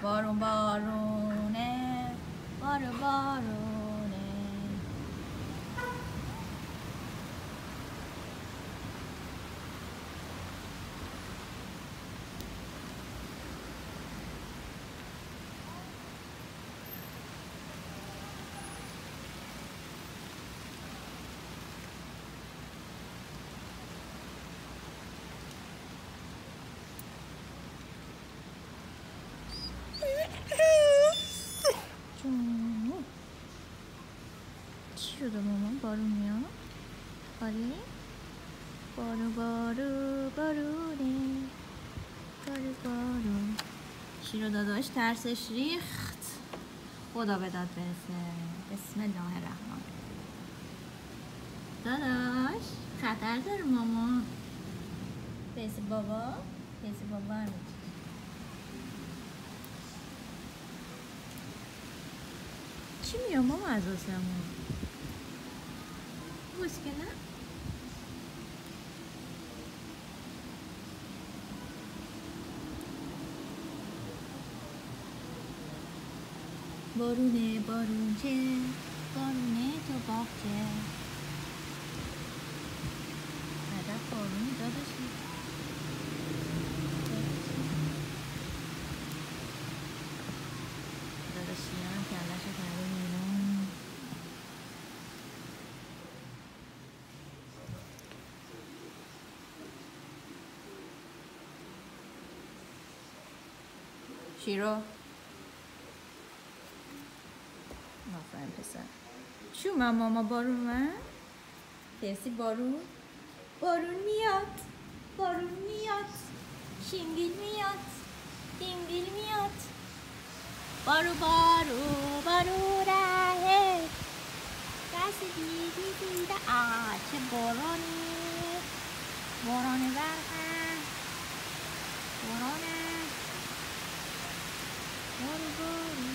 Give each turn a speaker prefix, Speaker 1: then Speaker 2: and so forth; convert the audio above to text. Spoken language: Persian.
Speaker 1: بارون بارونه بارونه. چی شده مامان؟ بارون میاد؟ آره؟ بارو بارو بارونه بارو بارو. شیرو داداش ترسش ریخت. خدا به داد برسه. بسم الله الرحمن. داداش خطر داره مامان. بیسی بابا هم چی میاد ماما از آسمون؟ مشکله؟ بارونه بارونچه بارونه تو باغچه. عجب بارونی داداشی. داداشی هم کلشو کرده بیرون. شیرو آفرین پسر. چی اومد ماما؟ بارون اومد؟ درسی بارون میاد. بارون میاد. شینگیل میاد. دینگیل میاد. بارو بارو بارو ره دست دیده چه بارانی. باران برقه بارانه. بارو بارو